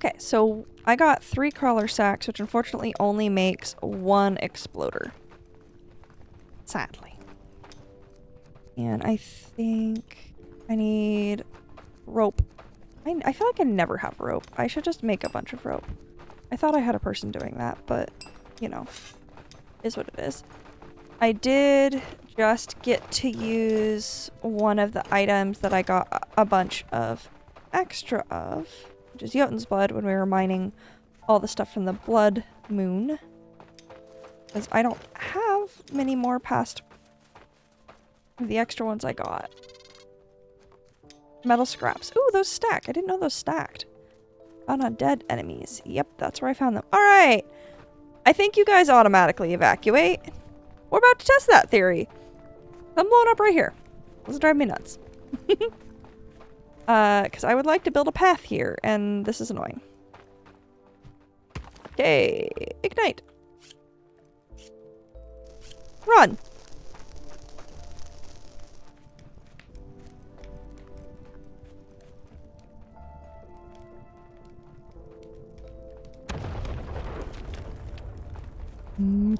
Okay, so I got 3 crawler sacks, which unfortunately only makes 1 exploder. Sadly. And I think I need rope. I feel like I never have rope. I should just make a bunch of rope. I thought I had a person doing that, but, you know, is what it is. I did just get to use one of the items that I got a bunch of extra of, which is Jotun's blood, when we were mining all the stuff from the blood moon. Because I don't have many more past the extra ones I got. Metal scraps. Ooh, those stack. I didn't know those stacked. Found on dead enemies. Yep, that's where I found them. Alright! I think you guys automatically evacuate. We're about to test that theory. I'm blowing up right here. This drive me nuts. Because I would like to build a path here, and this is annoying. Okay, ignite. Run.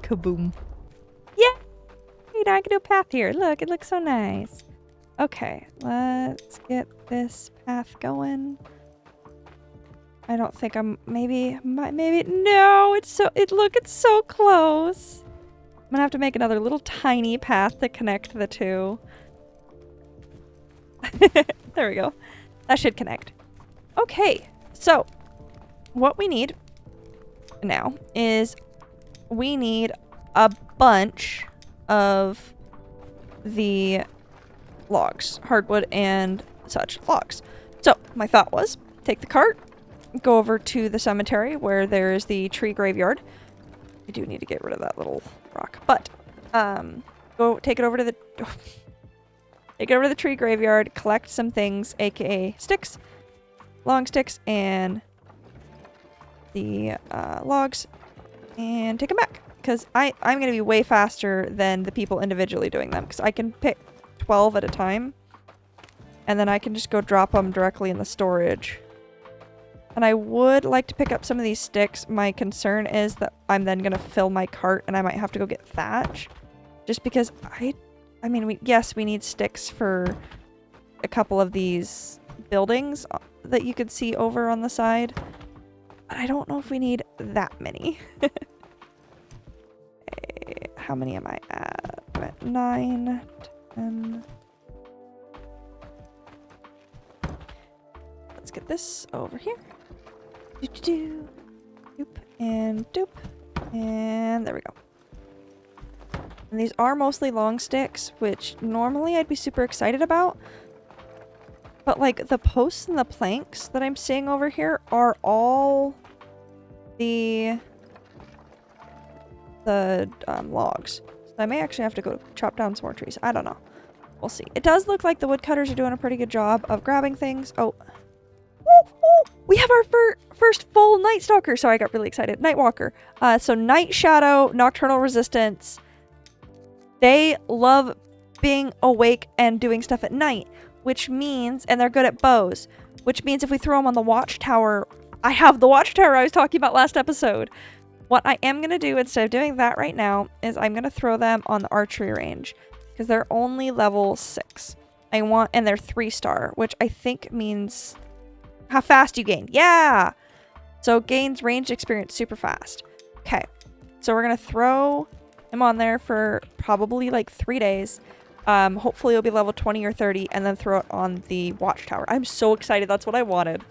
Kaboom. Yeah! Now I can do a path here. Look, it looks so nice. Okay, let's get this path going. I don't think I'm... Maybe... No! It's so close! I'm gonna have to make another little tiny path to connect the two. There we go. That should connect. Okay, so what we need now is we need a bunch of the logs, hardwood and such logs. So my thought was take the cart, go over to the cemetery where there is the tree graveyard. I do need to get rid of that little rock, but go take it over to the take it over to the tree graveyard, collect some things, aka sticks, long sticks, and the logs, and take them back. Because I'm going to be way faster than the people individually doing them. Because I can pick 12 at a time. And then I can just go drop them directly in the storage. And I would like to pick up some of these sticks. My concern is that I'm then going to fill my cart and I might have to go get thatch. Just because I mean, yes, we need sticks for a couple of these buildings that you could see over on the side. But I don't know if we need that many. Okay, how many am I at? I'm at 9, 10. Let's get this over here. Doop, and doop. And there we go. And these are mostly long sticks, which normally I'd be super excited about. But like the posts and the planks that I'm seeing over here are all the logs. So I may actually have to go chop down some more trees. I don't know. We'll see. It does look like the woodcutters are doing a pretty good job of grabbing things. Oh. Ooh, ooh. We have our first full Night Stalker. Sorry, I got really excited. Night Walker. So Night Shadow, Nocturnal Resistance. They love being awake and doing stuff at night, which means, and they're good at bows, which means if we throw them on the watchtower, I have the watchtower I was talking about last episode. What I am going to do instead of doing that right now is I'm going to throw them on the archery range because they're only level 6. And they're 3-star, which I think means how fast you gain. Yeah! So gains ranged experience super fast. Okay. So we're going to throw him on there for probably like 3 days. Hopefully it'll be level 20 or 30 and then throw it on the watchtower. I'm so excited. That's what I wanted.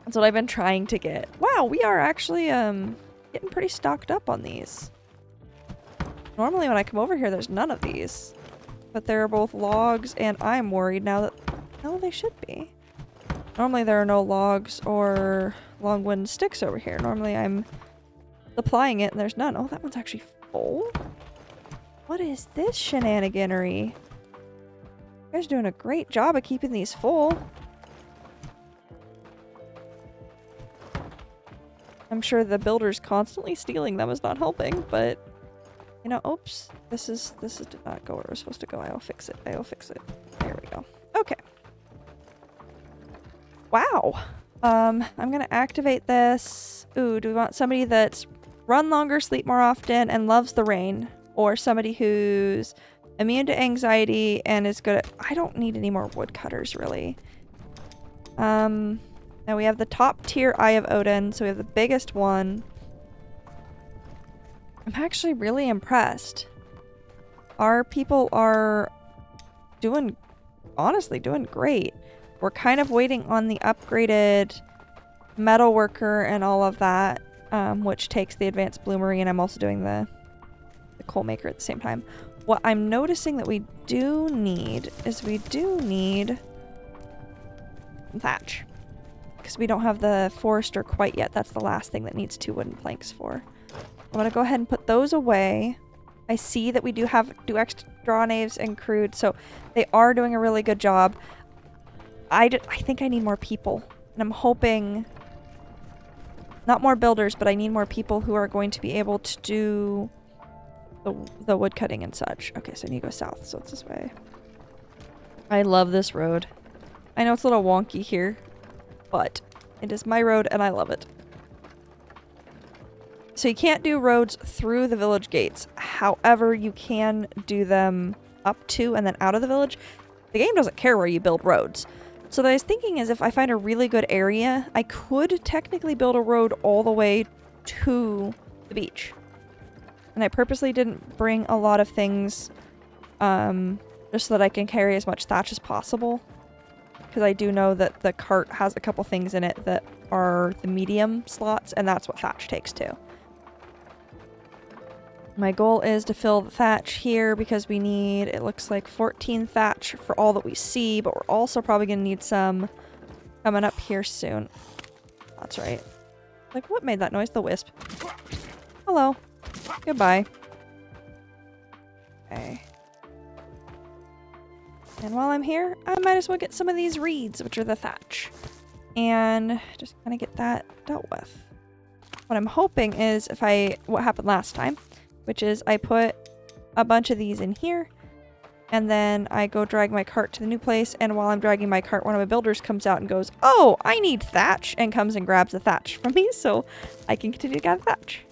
That's what I've been trying to get. Wow, we are actually getting pretty stocked up on these. Normally when I come over here, there's none of these. But they're both logs, and I'm worried now that... No, they should be. Normally there are no logs or long wooden sticks over here. Normally I'm supplying it, and there's none. Oh, that one's actually full? What is this shenaniganery? You guys are doing a great job of keeping these full. I'm sure the builders constantly stealing them is not helping, but you know, oops. This did not go where it was supposed to go. I'll fix it. I'll fix it. There we go. Okay. Wow. I'm gonna activate this. Ooh, do we want somebody that's run longer, sleep more often, and loves the rain? Or somebody who's immune to anxiety and is good at... I don't need any more woodcutters, really. Now we have the top tier Eye of Odin, so we have the biggest one. I'm actually really impressed. Our people are doing... honestly, doing great. We're kind of waiting on the upgraded metalworker and all of that, which takes the advanced bloomery, and I'm also doing the coal maker at the same time. What I'm noticing that we do need is we do need thatch. Because we don't have the forester quite yet. That's the last thing that needs 2 wooden planks for. I'm going to go ahead and put those away. I see that we do extra draw knaves and crude, so they are doing a really good job. I think I need more people. And I'm hoping... not more builders, but I need more people who are going to be able to do the wood cutting and such. Okay, so I need to go south, so it's this way. I love this road. I know it's a little wonky here, but it is my road and I love it. So you can't do roads through the village gates. However, you can do them up to and then out of the village. The game doesn't care where you build roads. So what I was thinking is if I find a really good area, I could technically build a road all the way to the beach. And I purposely didn't bring a lot of things just so that I can carry as much thatch as possible. Because I do know that the cart has a couple things in it that are the medium slots, and that's what thatch takes too. My goal is to fill the thatch here because we need, it looks like 14 thatch for all that we see, but we're also probably going to need some coming up here soon. That's right. Like, what made that noise? The wisp. Hello. Goodbye. Okay. And while I'm here, I might as well get some of these reeds, which are the thatch. And just kind of get that dealt with. What I'm hoping is what happened last time, which is I put a bunch of these in here, and then I go drag my cart to the new place, and while I'm dragging my cart, one of my builders comes out and goes, "Oh, I need thatch," and comes and grabs the thatch from me so I can continue to gather thatch.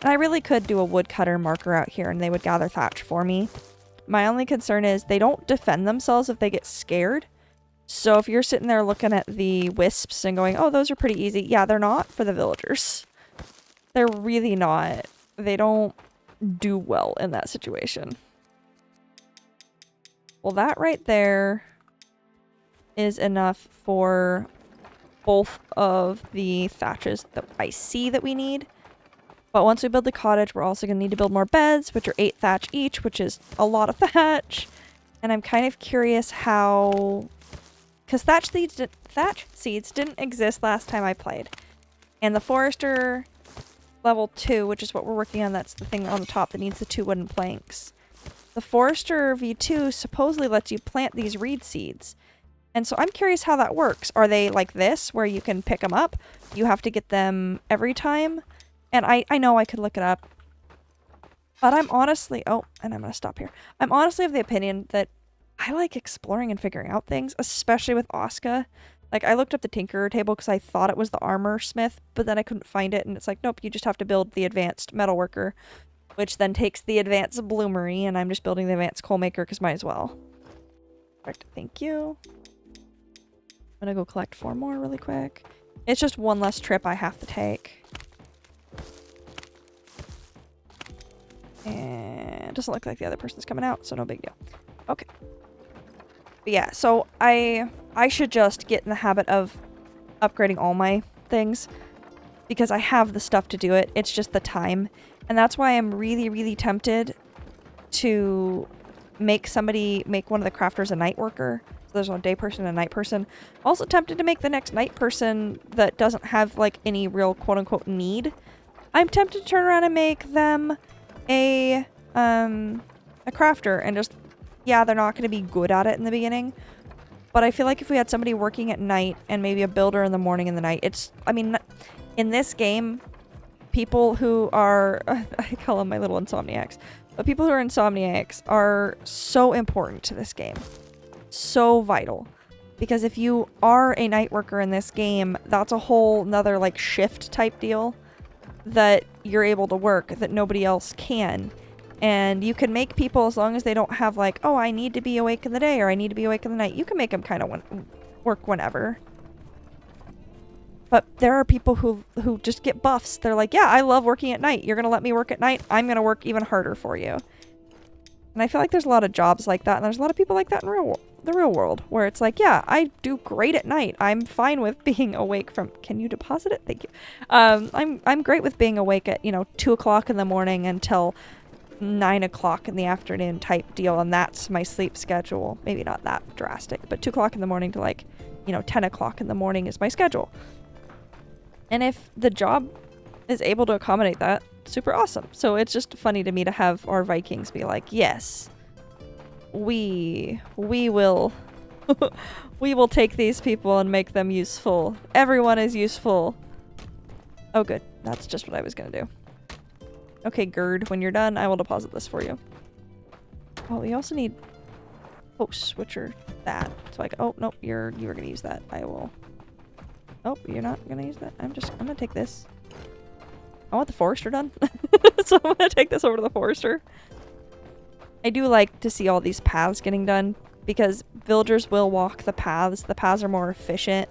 And I really could do a woodcutter marker out here and they would gather thatch for me. My only concern is they don't defend themselves if they get scared. So if you're sitting there looking at the wisps and going, "Oh, those are pretty easy." Yeah, they're not for the villagers. They're really not. They don't do well in that situation. Well, that right there is enough for both of the thatches that I see that we need. But once we build the cottage, we're also going to need to build more beds, which are 8 thatch each, which is a lot of thatch. And I'm kind of curious how... because thatch seeds didn't exist last time I played. And the forester level 2, which is what we're working on, that's the thing on the top that needs the 2 wooden planks. The forester V2 supposedly lets you plant these reed seeds. And so I'm curious how that works. Are they like this, where you can pick them up? You have to get them every time? And I know I could look it up. But I'm honestly... oh, and I'm going to stop here. I'm honestly of the opinion that I like exploring and figuring out things, especially with Aska. Like, I looked up the Tinkerer table because I thought it was the armor smith, but then I couldn't find it, and it's like, nope, you just have to build the advanced metalworker, which then takes the advanced bloomery, and I'm just building the advanced coal maker because might as well. Perfect, thank you. I'm gonna go collect 4 more really quick. It's just one less trip I have to take. And it doesn't look like the other person's coming out, so no big deal. Okay. But yeah, so I should just get in the habit of upgrading all my things because I have the stuff to do it. It's just the time. And that's why I'm really, really tempted to make one of the crafters a night worker. So there's a day person and a night person. Also tempted to make the next night person that doesn't have like any real quote unquote need. I'm tempted to turn around and make them a crafter and just, yeah, they're not going to be good at it in the beginning, but I feel like if we had somebody working at night and maybe a builder in the morning and the night, I mean, in this game, people who are, I call them my little insomniacs, but people who are insomniacs are so important to this game. So vital. Because if you are a night worker in this game, that's a whole nother like shift type deal that you're able to work that nobody else can. And you can make people, as long as they don't have like, oh, I need to be awake in the day or I need to be awake in the night, you can make them kind of work whenever. But there are people who just get buffs. They're like, yeah, I love working at night. You're going to let me work at night. I'm going to work even harder for you. And I feel like there's a lot of jobs like that. And there's a lot of people like that in the real world. Where it's like, yeah, I do great at night. I'm fine with being awake from... Can you deposit it? Thank you. I'm great with being awake at, 2 o'clock in the morning until 9 o'clock in the afternoon type deal. And that's my sleep schedule. Maybe not that drastic. But 2 o'clock in the morning to 10 o'clock in the morning is my schedule. And if the job is able to accommodate that, super awesome. So it's just funny to me to have our Vikings be like, yes, we will we will take these people and make them useful. Everyone is useful. Oh good, that's just what I was gonna do. Okay, Gerd, when you're done, I will deposit this for you. Oh, we also need switcher that. So oh nope, you were gonna use that. I will. Oh, you're not gonna use that? I'm gonna take this. I want the forester done. So I'm gonna take this over to the forester. I do like to see all these paths getting done because villagers will walk the paths. The paths are more efficient.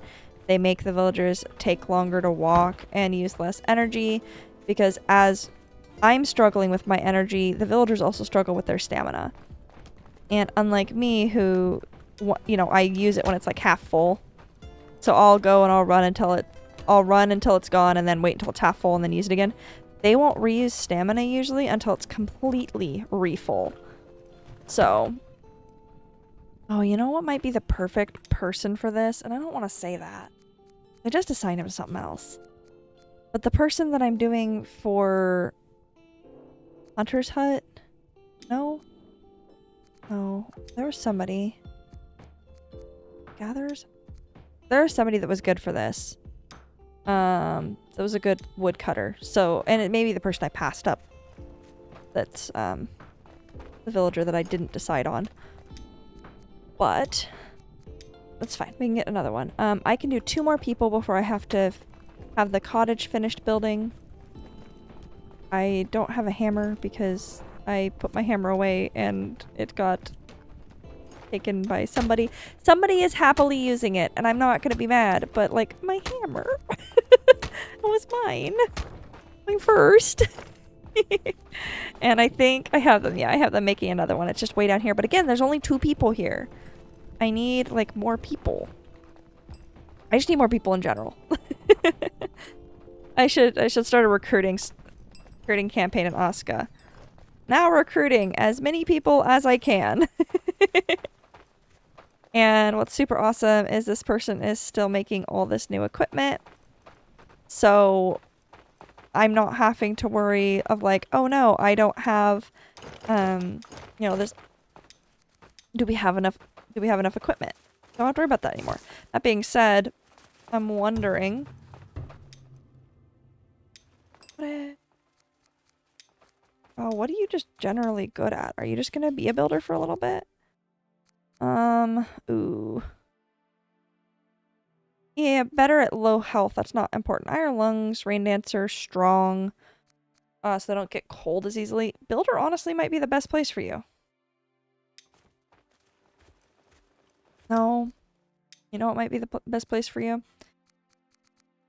They make the villagers take longer to walk and use less energy because as I'm struggling with my energy, the villagers also struggle with their stamina. And unlike me who, I use it when it's like half full. So I'll go and I'll run until it's gone and then wait until it's half full and then use it again. They won't reuse stamina usually until it's completely refull. So, oh, you know what might be the perfect person for this? And I don't want to say that. I just assigned him to something else. But the person that I'm doing for Hunter's Hut? No? Oh, there was somebody. Gatherers? There was somebody that was good for this. That was a good woodcutter. So, and it may be the person I passed up. That's, the villager that I didn't decide on. But, that's fine. We can get another one. I can do 2 more people before I have to have the cottage finished building. I don't have a hammer because I put my hammer away and it got taken by somebody. Somebody is happily using it and I'm not gonna be mad, but like my hammer it was mine first. And I think I have them. Yeah, I have them making another one. It's just way down here, but again, there's only 2 people here. I need like more people. I just need more people in general. I should start a recruiting campaign in Aska. Now recruiting as many people as I can. And what's super awesome is this person is still making all this new equipment. So I'm not having to worry of like, oh no, I don't have, this. Do we have enough equipment? I don't have to worry about that anymore. That being said, I'm wondering. What are you just generally good at? Are you just gonna be a builder for a little bit? Ooh. Yeah, better at low health. That's not important. Iron lungs, rain dancer, strong. So they don't get cold as easily. Builder honestly might be the best place for you. No. You know what might be the best place for you?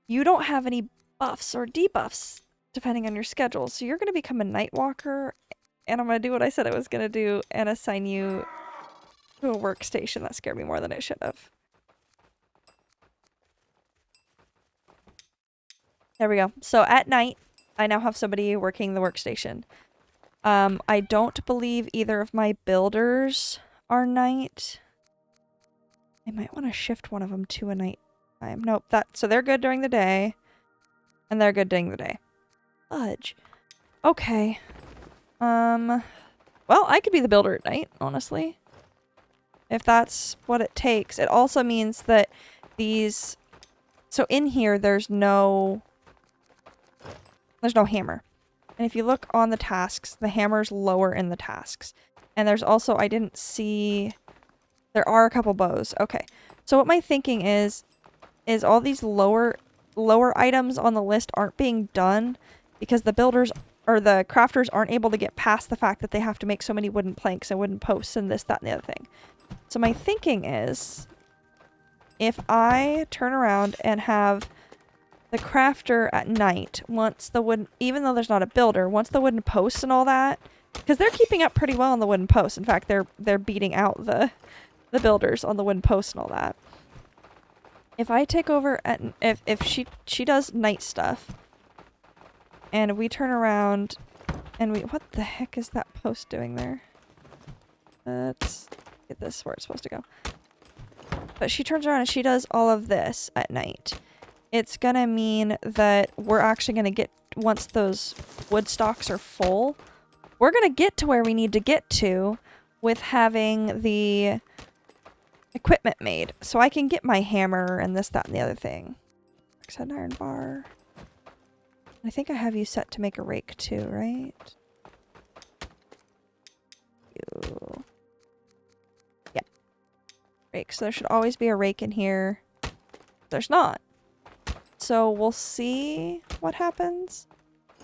You don't have any buffs or debuffs depending on your schedule. So you're going to become a night walker. And I'm going to do what I said I was going to do and assign you to a workstation. That scared me more than it should have. There we go. So at night, I now have somebody working the workstation. I don't believe either of my builders are night. I might want to shift one of them to a night time. Nope. So they're good during the day. And they're good during the day. Fudge. Okay. Well, I could be the builder at night, honestly. If that's what it takes. It also means that these... So in here, there's no hammer. And if you look on the tasks, the hammer's lower in the tasks. And there's also, I didn't see... There are a couple bows. Okay. So what my thinking is all these lower items on the list aren't being done because the builders or the crafters aren't able to get past the fact that they have to make so many wooden planks and wooden posts and this, that, and the other thing. So my thinking is if I turn around and have the crafter at night, once the wooden, even though there's not a builder, once the wooden posts and all that, because they're keeping up pretty well on the wooden posts. In fact, they're beating out the builders on the wooden posts and all that. If I take over at, if she does night stuff, and we turn around, and what the heck is that post doing there? Let's get this where it's supposed to go. But she turns around and she does all of this at night. It's gonna mean that we're actually gonna get, once those wood stocks are full, we're gonna get to where we need to get to with having the equipment made. So I can get my hammer and this, that, and the other thing. An iron bar. I think I have you set to make a rake too, right? You. Yeah. Rake. So there should always be a rake in here. There's not. So we'll see what happens.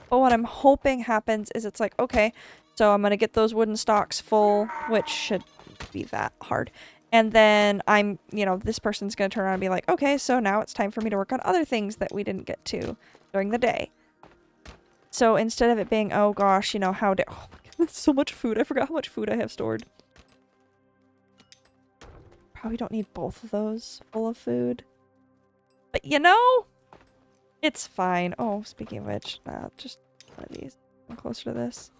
But what I'm hoping happens is it's like, okay, so I'm going to get those wooden stocks full, which should be that hard. And then I'm, you know, this person's going to turn around and be like, okay, so now it's time for me to work on other things that we didn't get to during the day. So instead of it being, oh gosh, you know, oh my God, that's so much food. I forgot how much food I have stored. Probably don't need both of those full of food. But you know, it's fine. Oh, speaking of which, just one of these. I'm closer to this.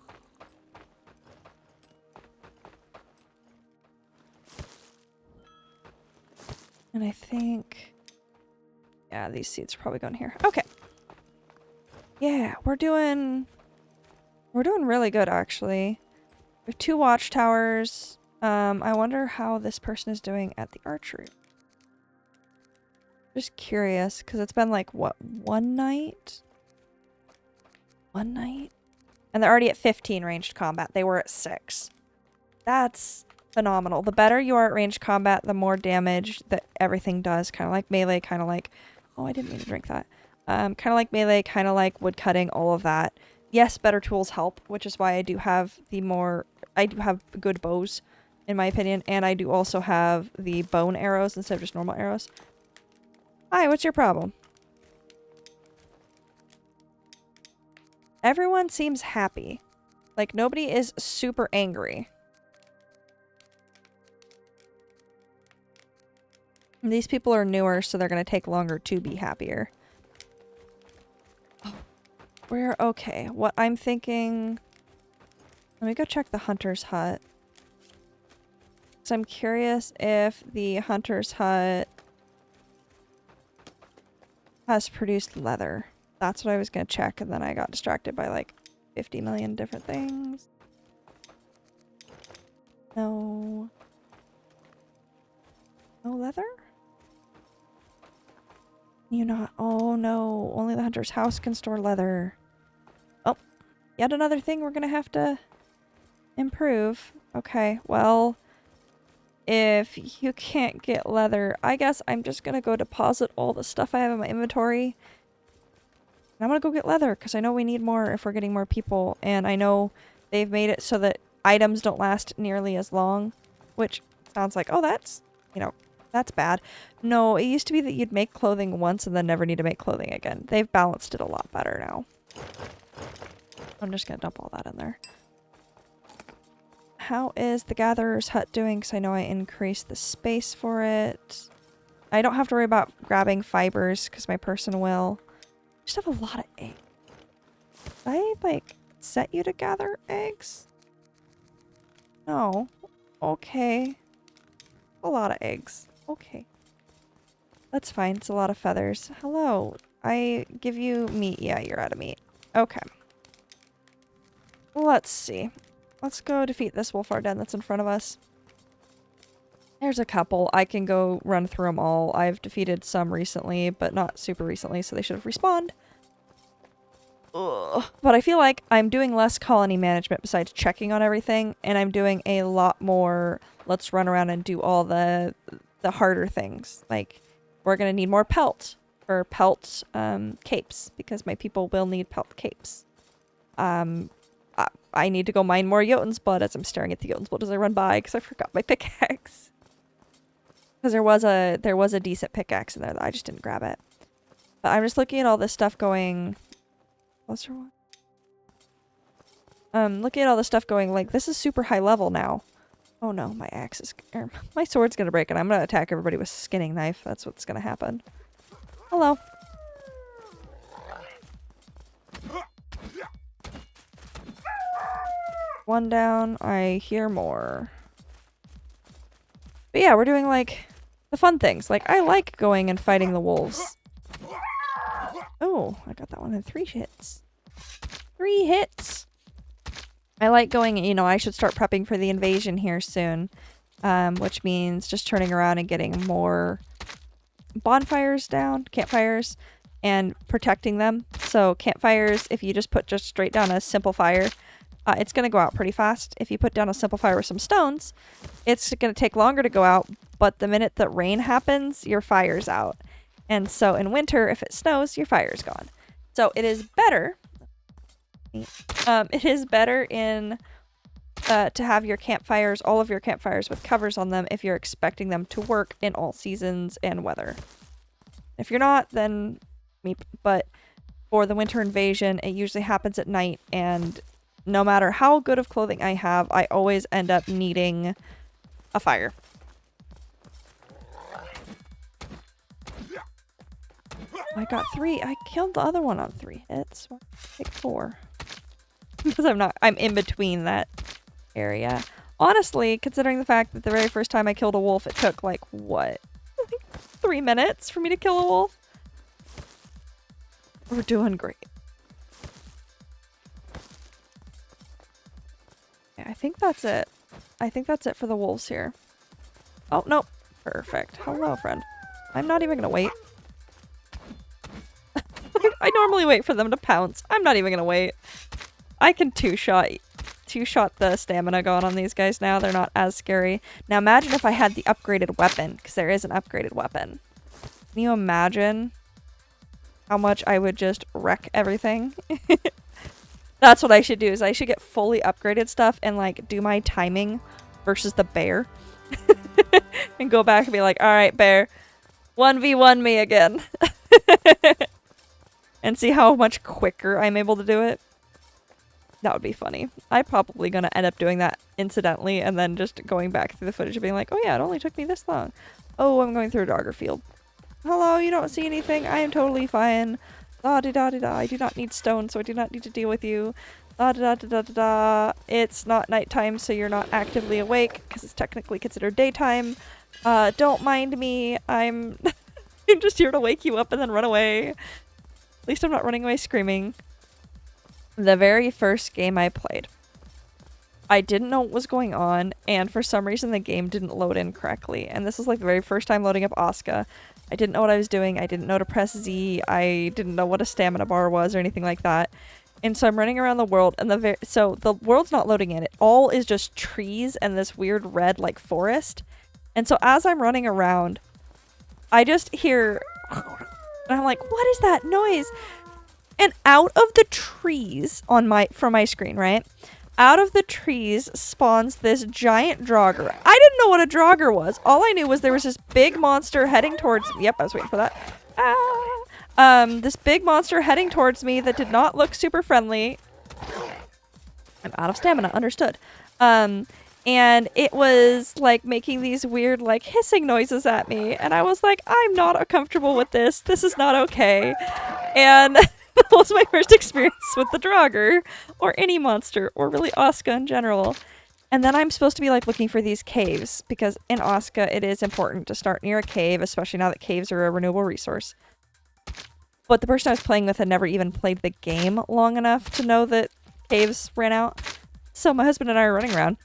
And I think, yeah, these seeds are probably going here. Okay. Yeah, we're doing really good, actually. We have 2 watchtowers. I wonder how this person is doing at the archery. Just curious, because it's been like, what, one night? One night? And they're already at 15 ranged combat. They were at 6. That's phenomenal. The better you are at ranged combat, the more damage that everything does. Kind of like melee, kind of like... Oh, I didn't mean to drink that. Kind of like melee, kind of like wood cutting, all of that. Yes, better tools help, which is why I do have I do have good bows, in my opinion, and I do also have the bone arrows instead of just normal arrows. Hi, what's your problem? Everyone seems happy. Like, nobody is super angry. And these people are newer, so they're going to take longer to be happier. We're okay. What I'm thinking... Let me go check the hunter's hut. So I'm curious if the hunter's hut has produced leather. That's what I was going to check, and then I got distracted by like 50 million different things. No. No leather? You not? Oh no, only the hunter's house can store leather. Oh, yet another thing we're gonna have to improve. Okay, well, if you can't get leather, I guess I'm just gonna go deposit all the stuff I have in my inventory. And I'm gonna go get leather, because I know we need more if we're getting more people, and I know they've made it so that items don't last nearly as long, which sounds like, oh, that's, you know, that's bad. No, it used to be that you'd make clothing once and then never need to make clothing again. They've balanced it a lot better now. I'm just gonna dump all that in there. How is the gatherer's hut doing? Because I know I increased the space for it. I don't have to worry about grabbing fibers because my person will. I just have a lot of eggs. Did I, like, set you to gather eggs? No. Okay. A lot of eggs. Okay. That's fine. It's a lot of feathers. Hello. I give you meat. Yeah, you're out of meat. Okay. Let's see. Let's go defeat this wolf den that's in front of us. There's a couple. I can go run through them all. I've defeated some recently, but not super recently, so they should have respawned. Ugh. But I feel like I'm doing less colony management besides checking on everything, and I'm doing a lot more let's run around and do all the the harder things. Like, we're going to need more pelt for pelt capes, because my people will need pelt capes. I need to go mine more Jotun's blood as I'm staring at the Jotun's blood as I run by, because I forgot my pickaxe. Because there was a decent pickaxe in there that I just didn't grab it. But I'm just looking at all this stuff going... Closer one? Looking at all this stuff going, like, this is super high level now. Oh no, my axe is... my sword's gonna break and I'm gonna attack everybody with a skinning knife. That's what's gonna happen. Hello. One down. I hear more. But yeah, we're doing, like, the fun things. Like, I like going and fighting the wolves. Oh, I got that one in 3 hits. 3 hits! I like going, you know, I should start prepping for the invasion here soon. Which means just turning around and getting more bonfires down, campfires, and protecting them. So campfires, if you just put just straight down a simple fire, it's going to go out pretty fast. If you put down a simple fire with some stones, it's going to take longer to go out, but the minute that rain happens, your fire's out. And so in winter, if it snows, your fire's gone. So it is better... it is better in... to have your campfires, all of your campfires with covers on them if you're expecting them to work in all seasons and weather. If you're not, then meep. But for the winter invasion, it usually happens at night, and no matter how good of clothing I have, I always end up needing a fire. I got 3. I killed the other one on 3 hits. Take 4. Because I'm in between that area. Honestly, considering the fact that the very first time I killed a wolf, it took, like, what? 3 minutes for me to kill a wolf? We're doing great. Yeah, I think that's it. I think that's it for the wolves here. Oh, no. Perfect. Hello, friend. I'm not even gonna wait. I normally wait for them to pounce. I'm not even gonna wait. I can two-shot the stamina gone on these guys now. They're not as scary. Now imagine if I had the upgraded weapon, because there is an upgraded weapon. Can you imagine how much I would just wreck everything? That's what I should do, is I should get fully upgraded stuff and, like, do my timing versus the bear. And go back and be like, alright, bear, 1v1 me again. And see how much quicker I'm able to do it. That would be funny. I'm probably going to end up doing that incidentally and then just going back through the footage and being like, oh yeah, it only took me this long. Oh, I'm going through a dogger field. Hello, you don't see anything? I am totally fine. Da-da-da-da-da. I do not need stone, so I do not need to deal with you. Da-da-da-da-da-da. It's not nighttime, so you're not actively awake, because it's technically considered daytime. Don't mind me. I'm just here to wake you up and then run away. At least I'm not running away screaming. The very first game I played, I didn't know what was going on, and for some reason the game didn't load in correctly. And this is like the very first time loading up Aska. I didn't know what I was doing. I didn't know to press Z. I didn't know what a stamina bar was or anything like that. And so I'm running around the world, and so the world's not loading in. It all is just trees and this weird red like forest. And so as I'm running around, I just hear, and I'm like, what is that noise? And out of the trees from my screen, right? Out of the trees spawns this giant draugr. I didn't know what a draugr was. All I knew was there was this big monster heading towards me. Yep, I was waiting for that. This big monster heading towards me that did not look super friendly. I'm out of stamina, understood. And it was like making these weird like hissing noises at me. And I was like, I'm not comfortable with this. This is not okay. And that was my first experience with the draugr, or any monster, or really Aska in general. And then I'm supposed to be like looking for these caves, because in Aska it is important to start near a cave, especially now that caves are a renewable resource. But the person I was playing with had never even played the game long enough to know that caves ran out. So my husband and I are running around,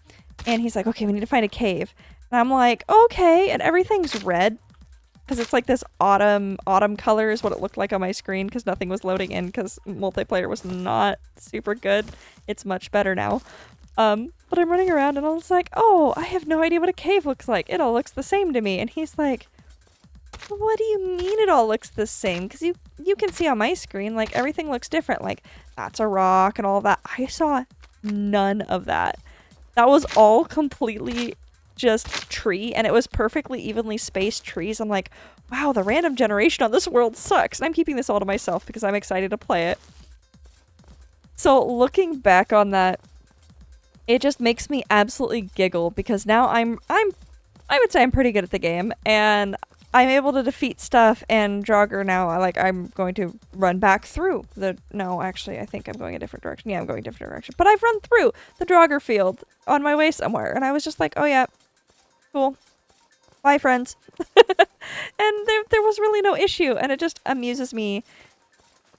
and he's like, okay, we need to find a cave. And I'm like, okay, and everything's red. Because it's like this autumn color is what it looked like on my screen, because nothing was loading in because multiplayer was not super good. It's much better now. But I'm running around and I was like, oh, I have no idea what a cave looks like. It all looks the same to me. And he's like, what do you mean it all looks the same? Because you can see on my screen, like, everything looks different. Like, that's a rock and all that. I saw none of that. That was all completely just tree, and it was perfectly evenly spaced trees. I'm like, wow, the random generation on this world sucks. And I'm keeping this all to myself because I'm excited to play it. So looking back on that, it just makes me absolutely giggle because now I would say I'm pretty good at the game, and I'm able to defeat stuff. And Draugr now, I'm going to run back through the. No, actually, I think I'm going a different direction. Yeah, I'm going a different direction. But I've run through the Draugr field on my way somewhere, and I was just like, oh yeah, cool. Bye, friends. And there was really no issue, and it just amuses me.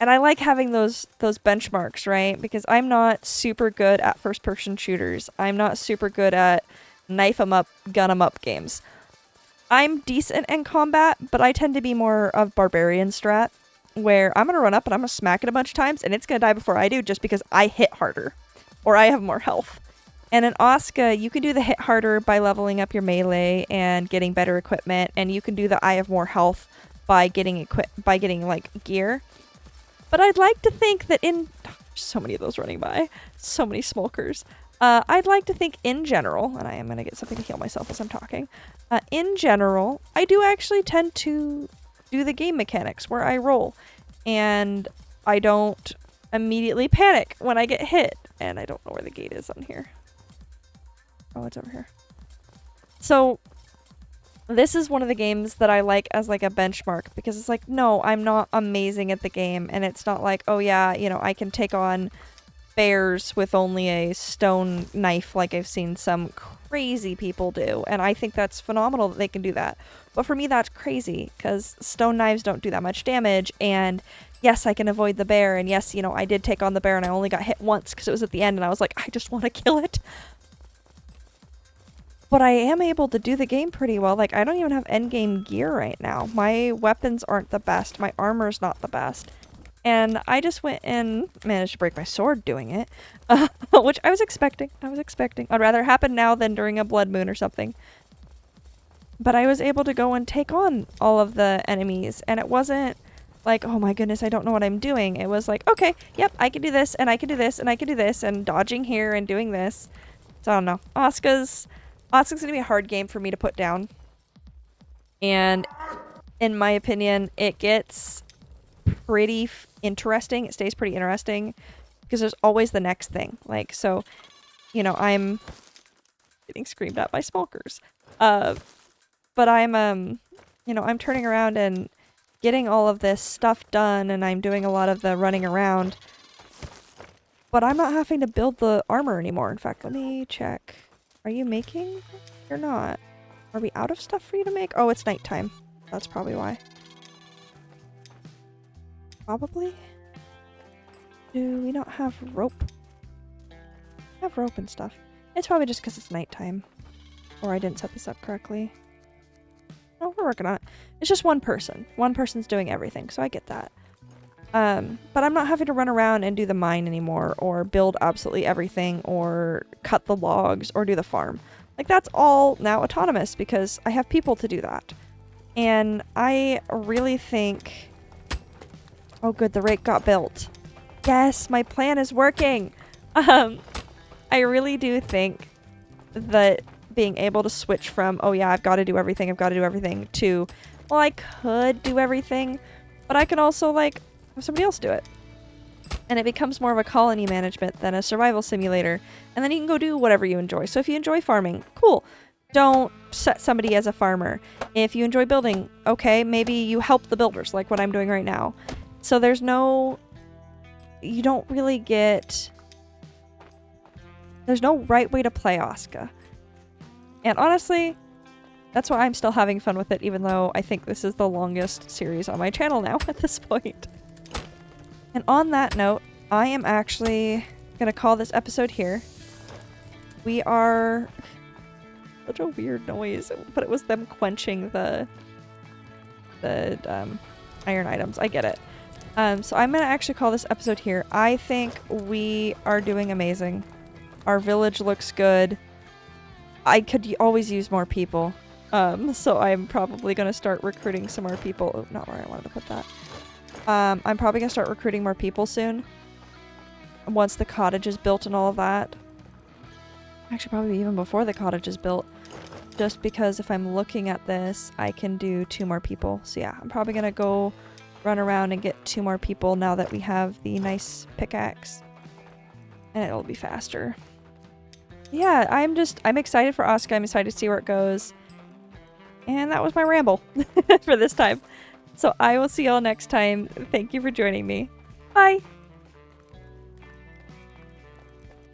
And I like having those benchmarks, right? Because I'm not super good at first-person shooters. I'm not super good at knife 'em up, gun 'em up games. I'm decent in combat, but I tend to be more of barbarian strat, where I'm gonna run up and I'm gonna smack it a bunch of times, and it's gonna die before I do just because I hit harder, or I have more health. And in Aska, you can do the hit harder by leveling up your melee and getting better equipment, and you can do the I have more health by getting like gear. But I'd like to think that so many of those running by, so many smokers. I'd like to think in general, and I am going to get something to heal myself as I'm talking. In general, I do actually tend to do the game mechanics where I roll, and I don't immediately panic when I get hit. And I don't know where the gate is on here. Oh, it's over here. So this is one of the games that I like as like a benchmark, because it's like, no, I'm not amazing at the game, and it's not like, oh yeah, I can take on bears with only a stone knife like I've seen some crazy people do, and I think that's phenomenal that they can do that. But for me, that's crazy, because stone knives don't do that much damage, and yes, I can avoid the bear, and yes, I did take on the bear, and I only got hit once because it was at the end, and I was like, I just want to kill it. But I am able to do the game pretty well. Like, I don't even have endgame gear right now. My weapons aren't the best. My armor's not the best. And I just went and managed to break my sword doing it. Which I was expecting. I'd rather it happen now than during a blood moon or something. But I was able to go and take on all of the enemies. And it wasn't like, oh my goodness, I don't know what I'm doing. It was like, okay, yep, I can do this, and I can do this, and I can do this, and dodging here and doing this. So I don't know. Aska's going to be a hard game for me to put down. And in my opinion, it gets pretty interesting. It stays pretty interesting because there's always the next thing. Like, so, I'm getting screamed at by smokers. But I'm, I'm turning around and getting all of this stuff done, and I'm doing a lot of the running around. But I'm not having to build the armor anymore. In fact, let me check. Are you making? You're not. Are we out of stuff for you to make? Oh, it's nighttime. That's probably why. Probably. Do we not have rope? We have rope and stuff. It's probably just because it's nighttime. Or I didn't set this up correctly. Oh, we're working on it. It's just one person. One person's doing everything, so I get that. But I'm not having to run around and do the mine anymore, or build absolutely everything, or cut the logs, or do the farm. Like, that's all now autonomous, because I have people to do that. And I really think... Oh good, the rake got built. Yes, my plan is working! I really do think that being able to switch from, oh yeah, I've got to do everything, to, well, I could do everything, but I can also, like, have somebody else do it. And it becomes more of a colony management than a survival simulator. And then you can go do whatever you enjoy. So if you enjoy farming, cool. Don't set somebody as a farmer. If you enjoy building, okay, maybe you help the builders, like what I'm doing right now. So there's no... You don't really get... There's no right way to play Aska. And honestly, that's why I'm still having fun with it, even though I think this is the longest series on my channel now at this point. And on that note, I am actually gonna call this episode here. We are... Such a weird noise, but it was them quenching the iron items. I get it. So I'm gonna actually call this episode here. I think we are doing amazing. Our village looks good. I could always use more people. So I'm probably going to start recruiting some more people. Oh, not where I wanted to put that. I'm probably going to start recruiting more people soon. Once the cottage is built and all of that. Actually, probably even before the cottage is built. Just because if I'm looking at this, I can do 2 more people. So yeah, I'm probably going to go run around and get 2 more people now that we have the nice pickaxe. And it'll be faster. Yeah, I'm excited for Aska. I'm excited to see where it goes. And that was my ramble for this time. So I will see y'all next time. Thank you for joining me. Bye!